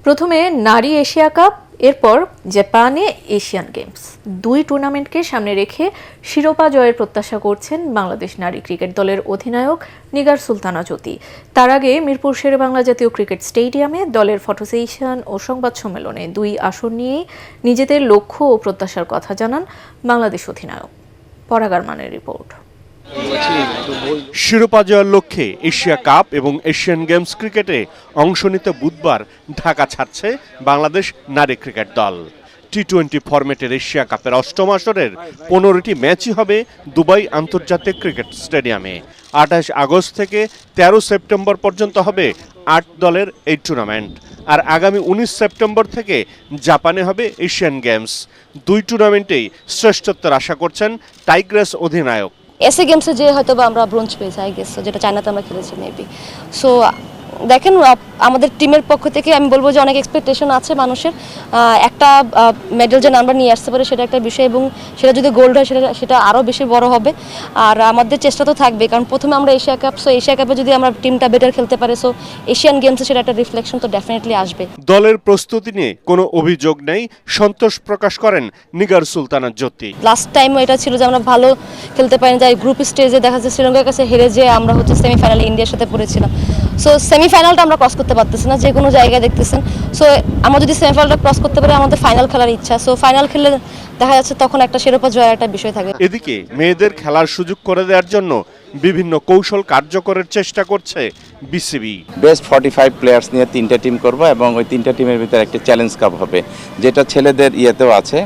প্রথমে নারী Asia cup, এরপর জাপানে এশিয়ান গেমস, দুই টুর্নামেন্টকে সামনে রেখে শিরোপা জয়ের প্রত্যাশা করছেন বাংলাদেশ নারী ক্রিকেট দলের অধিনায়ক নিগার সুলতানা জ্যোতি। তার আগে মিরপুর শেরেবাংলা জাতীয় ক্রিকেট স্টেডিয়ামে দলের ফটো সেশন ও সংবাদ সম্মেলনে দুই আসর নিয়েই নিজেদের লক্ষ্য ও প্রত্যাশার কথা জানান বাংলাদেশ অধিনায়ক। পরাগ আরমানের রিপোর্ট। শিরোপা জয়ের লক্ষ্যে এশিয়া কাপ এবং এশিয়ান গেমস ক্রিকেটে অংশ নিতে বুধবার ঢাকা ছাড়ছে বাংলাদেশ নারী ক্রিকেট দল। টি-20 ফরম্যাটের এশিয়া কাপের অষ্টম আসরের 15টি ম্যাচই হবে দুবাই আন্তর্জাতিক ক্রিকেট স্টেডিয়ামে। 28 আগস্ট থেকে 13 সেপ্টেম্বর পর্যন্ত হবে 8 দলের এই টুর্নামেন্ট। আর আগামী 19 সেপ্টেম্বর থেকে জাপানে হবে এশিয়ান গেমস। দুই টুর্নামেন্টেই শ্রেষ্ঠত্বের আশা করছেন টাইগ্রেস অধিনায়ক। এসএ গেমসে যে হয়তো আমরা ব্রোঞ্জ পেয়েছি আই গেস, যেটা চায়নাতে আমরা খেলেছি মেবি। সো দেখেন, আমাদের টিমের পক্ষ থেকে আমি বলবো যে অনেক এক্সপেকটেশন আছে মানুষের। একটা মেডেল যে আমরা নিয়ে আসতে পারি সেটা একটা বিষয়, এবং সেটা যদি গোল্ড হয় সেটা আরও বেশি বড় হবে। আর আমাদের চেষ্টা তো থাকবে, কারণ প্রথমে আমরা এশিয়া কাপ, সো এশিয়া কাপে যদি আমরা টিমটা বেটার খেলতে পারি, সো এশিয়ান গেমসে সেটা একটা রিফ্লেকশন তো ডেফিনেটলি আসবে। দলের প্রস্তুতি নিয়ে কোনো অভিযোগ নেই, সন্তোষ প্রকাশ করেন নিগার সুলতানা জ্যোতি। লাস্ট টাইমও এটা ছিল যে আমরা ভালো খেলতে পারিনি, যাই গ্রুপ স্টেজে দেখা যাচ্ছে শ্রীলঙ্কার কাছে হেরে যেয়ে আমরা হচ্ছে সেমিফাইনালে ইন্ডিয়ার সাথে পড়েছিলাম। সো সেমিফাইনালটা আমরা ক্রস করতে পারতেছি না, যে কোনো জায়গায় দেখতেছেন। সো আমরা যদি সেমিফাইনালটা ক্রস করতে পারি, আমাদের ফাইনাল খেলার ইচ্ছা। সো ফাইনাল খেললে দেখা যাচ্ছে তখন একটা শিরোপা জয়ের একটা বিষয় থাকবে। এদিকে মেয়েদের খেলার সুযোগ করে দেওয়ার জন্য বিভিন্ন কৌশল কার্যকরের চেষ্টা করছে বিসিবি। বেস্ট 45 প্লেয়ার্স নিয়ে 3টা টিম করব, এবং ওই 3টা টিমের ভিতরে একটা চ্যালেঞ্জ কাপ হবে, যেটা ছেলেদের ইয়েতেও আছে।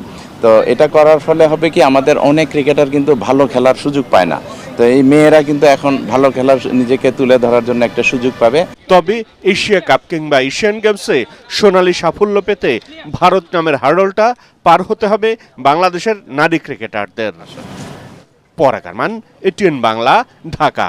তো এটা করার ফলে হবে কি, আমাদের অনেক ক্রিকেটার কিন্তু ভালো খেলার সুযোগ পায় না। তো এই মেয়েরা কিন্তু এখন ভালো খেলার নিজেকে তুলে ধরার জন্য একটা সুযোগ পাবে। তবে এশিয়া কাপ কিংবা এশিয়ান গেমসে সোনালী সাফল্য পেতে ভারত নামের হার্ডলটা পার হতে হবে বাংলাদেশের নারী ক্রিকেটারদের। পরাগ আরমান, এটিএন বাংলা, ঢাকা।